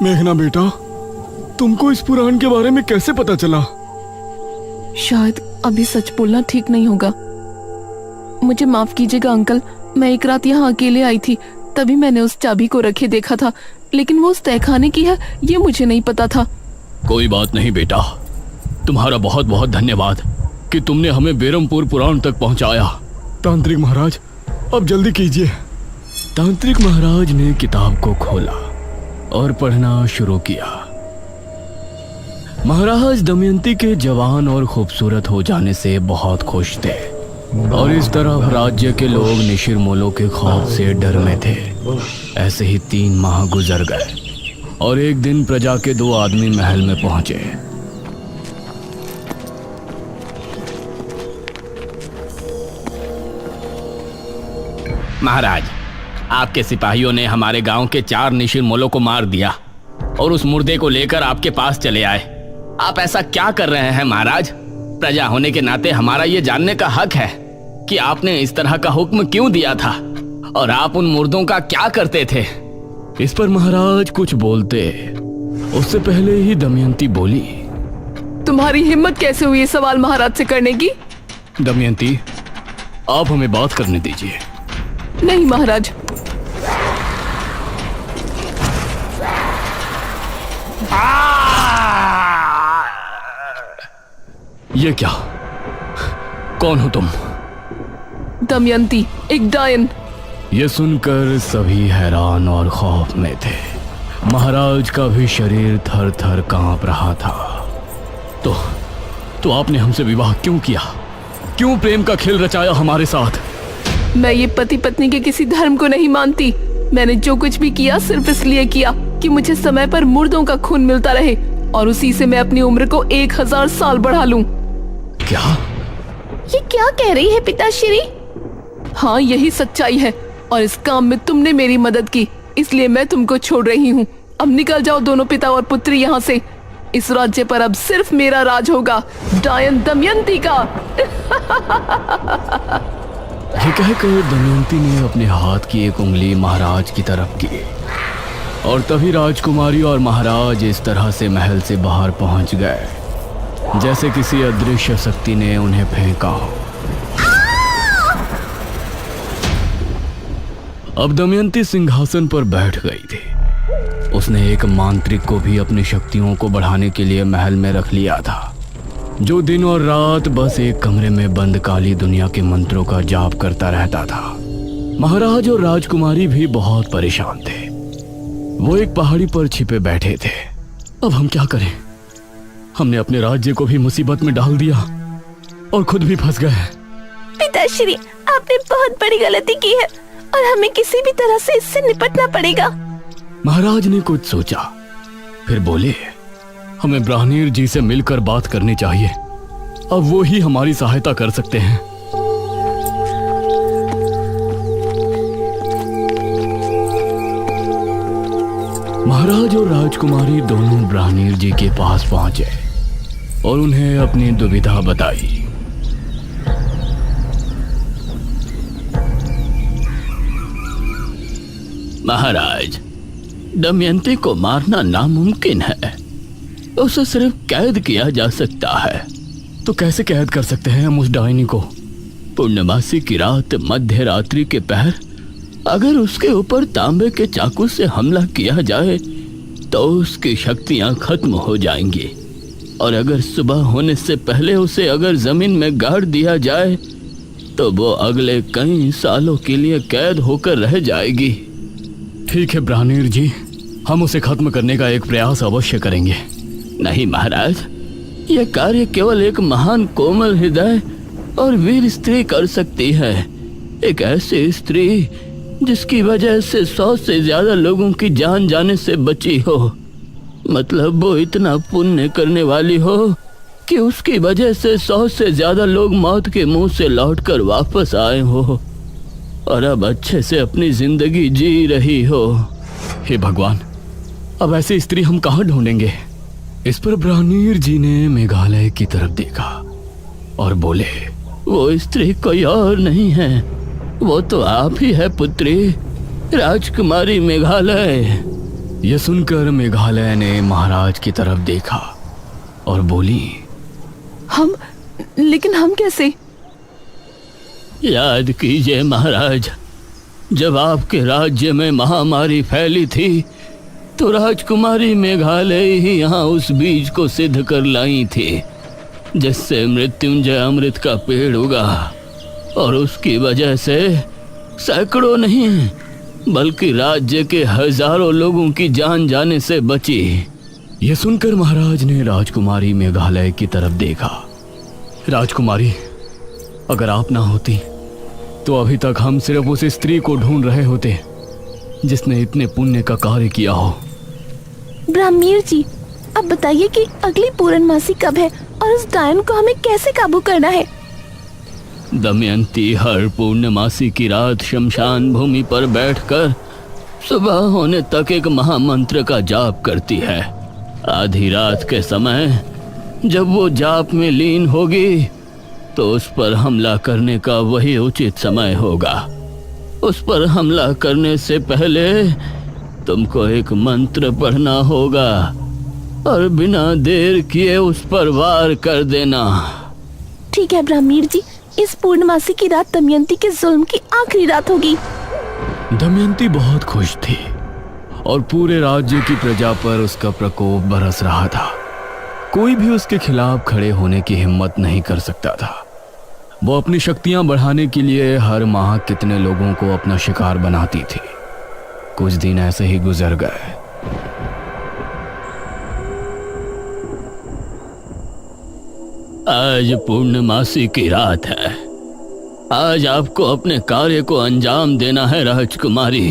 मेघना बेटा, तुमको इस पुराण के बारे में कैसे पता चला? शायद अभी सच बोलना ठीक नहीं होगा। मुझे माफ कीजिएगा अंकल, मैं एक रात यहाँ अकेले आई थी, तभी मैंने उस चाबी को रखे देखा था, लेकिन वो उस तहखाने की है ये मुझे नहीं पता था। कोई बात नहीं बेटा, तुम्हारा बहुत बहुत धन्यवाद कि तुमने हमें बेरमपुर पुराण तक पहुंचाया। तांत्रिक महाराज, अब जल्दी कीजिए। तांत्रिक महाराज ने किताब को खोला और पढ़ना शुरू किया। महाराज दमयंती के जवान और खूबसूरत हो जाने से बहुत खुश थे और इस तरह राज्य के लोग निशिर-मोलों के खौफ से डर में थे। ऐसे ही 3 माह गुजर गए और एक दिन प्रजा के 2 आदमी महल में पहुंचे। महाराज, आपके सिपाहियों ने हमारे गांव के 4 निशिर-मोलों को मार दिया और उस मुर्दे को लेकर आपके पास चले आए। आप ऐसा क्या कर रहे हैं महाराज? प्रजा होने के नाते हमारा ये जानने का हक है कि आपने इस तरह का हुक्म क्यों दिया था और आप उन मुर्दों का क्या करते थे? इस पर महाराज कुछ बोलते उससे पहले ही दमयंती बोली, तुम्हारी हिम्मत कैसे हुई सवाल महाराज से करने की? दमयंती, आप हमें बात करने दीजिए। नहीं महाराज। ये क्या? कौन हो तुम? दमयंती, एक डायन। ये सुनकर सभी हैरान और खौफ में थे। महाराज का भी शरीर थर थर कांप रहा था। तो आपने हमसे विवाह क्यों किया? क्यों प्रेम का खेल रचाया हमारे साथ? मैं ये पति पत्नी के किसी धर्म को नहीं मानती। मैंने जो कुछ भी किया सिर्फ इसलिए किया कि मुझे समय पर मुर्दों का खून मिलता रहे और उसी से मैं अपनी उम्र को 1000 साल बढ़ा लूं। क्या? ये क्या कह रही है पिताश्री? हाँ, यही सच्चाई है और इस काम में तुमने मेरी मदद की, इसलिए मैं तुमको छोड़ रही हूँ। अब निकल जाओ दोनों पिता और पुत्री यहाँ से। इस राज्य पर अब सिर्फ मेरा राज होगा, डायन दमयंती का। ये कहकर दमयंती ने अपने हाथ की एक उंगली महाराज की तरफ की और तभी राजकुमारी और महाराज इस तरह से महल से बाहर पहुंच गए जैसे किसी अदृश्य शक्ति ने उन्हें फेंका हो। अब दमयंती सिंहासन पर बैठ गई थी। उसने एक मांत्रिक को भी अपनी शक्तियों को बढ़ाने के लिए महल में रख लिया था, जो दिन और रात बस एक कमरे में बंद काली दुनिया के मंत्रों का जाप करता रहता था। महाराज और राजकुमारी भी बहुत परेशान थे। वो एक पहाड़ी पर छिपे बैठे थे। अब हम क्या करें? हमने अपने राज्य को भी मुसीबत में डाल दिया और खुद भी फंस गए। पिताश्री, आपने बहुत बड़ी गलती की है और हमें किसी भी तरह से इससे निपटना पड़ेगा। महाराज ने कुछ सोचा, फिर बोले, हमें ब्राह्मणीर जी से मिलकर बात करनी चाहिए। अब वो ही हमारी सहायता कर सकते हैं। महाराज और राजकुमारी दोनों ब्राह्मणीर जी के पास पहुंचे और उन्हें अपनी दुविधा बताई। महाराज, दमयंती को मारना नामुमकिन है। उसे सिर्फ कैद किया जा सकता है। तो कैसे कैद कर सकते हैं हम उस डायनी को? पूर्णमासी की रात मध्य रात्रि के पहर अगर उसके ऊपर तांबे के चाकू से हमला किया जाए तो उसकी शक्तियां खत्म हो जाएंगी और अगर सुबह होने से पहले उसे अगर जमीन में गाड़ दिया जाए तो वो अगले कई सालों के लिए कैद होकर रह जाएगी। ठीक है ब्राह्मणीर जी, हम उसे खत्म करने का एक प्रयास अवश्य करेंगे। नहीं महाराज, यह कार्य केवल एक महान कोमल हृदय और वीर स्त्री कर सकती है। एक ऐसी स्त्री जिसकी वजह से 100 से ज्यादा लोगों की जान जाने से बची हो। मतलब वो इतना पुण्य करने वाली हो कि उसकी वजह से 100 से ज्यादा लोग मौत के मुंह से लौटकर वापस आए हो और अब अच्छे से अपनी जिंदगी जी रही हो। हे भगवान, अब ऐसी स्त्री हम कहाँ ढूंढेंगे? इस पर ब्राह्मणीर जी ने मेघालय की तरफ देखा और बोले, वो स्त्री कोई और नहीं है, वो तो आप ही है पुत्री, राजकुमारी मेघालय। यह सुनकर मेघालय ने महाराज की तरफ देखा और बोली, लेकिन हम कैसे? याद कीजिए महाराज, जब आपके राज्य में महामारी फैली थी तो राजकुमारी मेघालय ही यहाँ उस बीज को सिद्ध कर लाई थी जिससे मृत्युंजय अमृत का पेड़ उगा, और उसकी वजह से सैकड़ों नहीं बल्कि राज्य के हजारों लोगों की जान जाने से बची। यह सुनकर महाराज ने राजकुमारी मेघालय की तरफ देखा। राजकुमारी, अगर आप ना होती तो अभी तक हम सिर्फ उस स्त्री को ढूंढ रहे होते जिसने इतने पुण्य का कार्य किया हो। ब्राह्मीर जी, अब बताइए कि अगली पूर्णमासी कब है और उस डायन को हमें कैसे काबू करना है? दमयंती हर पूर्णमासी की रात शमशान भूमि पर बैठकर सुबह होने तक एक महामंत्र का जाप करती है। आधी रात के समय जब वो जाप में लीन होगी तो उस पर हमला करने का वही उचित समय होगा। उस पर हमला करने से पहले तुमको एक मंत्र पढ़ना होगा और बिना देर किए उस पर वार कर देना। ठीक है ब्राह्मीर जी, इस पूर्णमासी की रात दमयंती के जुल्म की आखिरी रात होगी। दमयंती बहुत खुश थी और पूरे राज्य की प्रजा पर उसका प्रकोप बरस रहा था। कोई भी उसके खिलाफ खड़े होने की हिम्मत नहीं कर सकता था। वो अपनी शक्तियां बढ़ाने के लिए हर माह कितने लोगों को अपना शिकार बनाती थी। कुछ दिन ऐसे ही गुजर गए। आज पूर्णमासी की रात है। आज आपको अपने कार्य को अंजाम देना है राजकुमारी।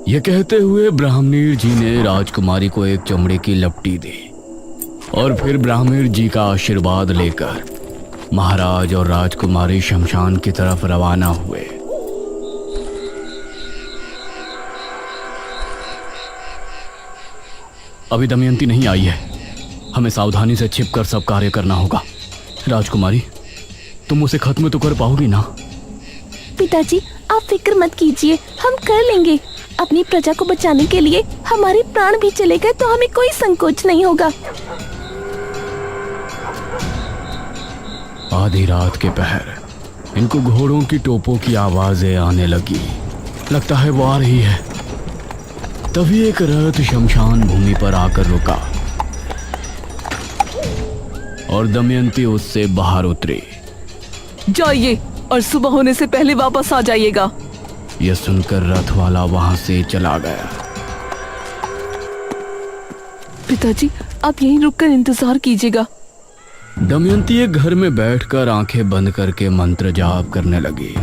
यह कहते हुए ब्राह्मणीर जी ने राजकुमारी को एक चमड़े की लपटी दी और फिर ब्राह्मणीर जी का आशीर्वाद लेकर महाराज और राजकुमारी शमशान की तरफ रवाना हुए। अभी दमयंती नहीं आई है, हमें सावधानी से छिपकर सब कार्य करना होगा। राजकुमारी, तुम उसे खत्म तो कर पाओगी ना? पिताजी, आप फिक्र मत कीजिए, हम कर लेंगे। अपनी प्रजा को बचाने के लिए हमारे प्राण भी चले गए तो हमें कोई संकोच नहीं होगा। आधी रात के पहर इनको घोड़ों की टोपों की आवाजें आने लगी। लगता है वो आ रही है। तभी एक रथ शमशान भूमि पर आकर रुका और दमयंती उससे बाहर उतरी। जाइए और सुबह होने से पहले वापस आ जाइएगा। यह सुनकर रथ वाला वहां से चला गया। पिताजी, आप यहीं रुककर इंतजार कीजिएगा। दमयंती एक घर में बैठकर आंखें बंद करके मंत्र जाप करने लगी।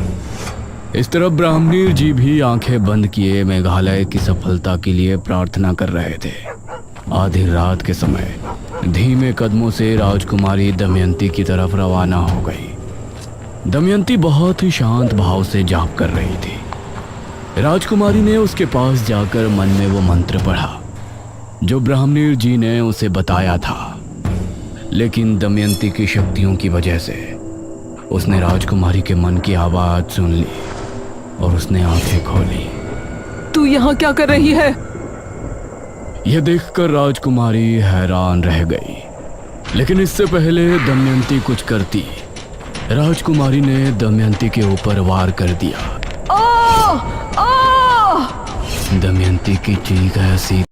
इस तरफ ब्राह्मणीर जी भी आंखें बंद किए मेघालय की सफलता के लिए प्रार्थना कर रहे थे। आधी रात के समय धीमे कदमों से राजकुमारी दमयंती की तरफ रवाना हो गई। दमयंती बहुत ही शांत भाव से जाप कर रही थी। राजकुमारी ने उसके पास जाकर मन में वो मंत्र पढ़ा जो ब्राह्मणीर जी ने उसे बताया था, लेकिन दमयंती की शक्तियों की वजह से उसने राजकुमारी के मन की आवाज सुन ली और उसने आंखें खोली। तू यहाँ क्या कर रही है? यह देखकर राजकुमारी हैरान रह गई, लेकिन इससे पहले दमयंती कुछ करती, राजकुमारी ने दमयंती के ऊपर वार कर दिया। दमयंती की चीख ऐसी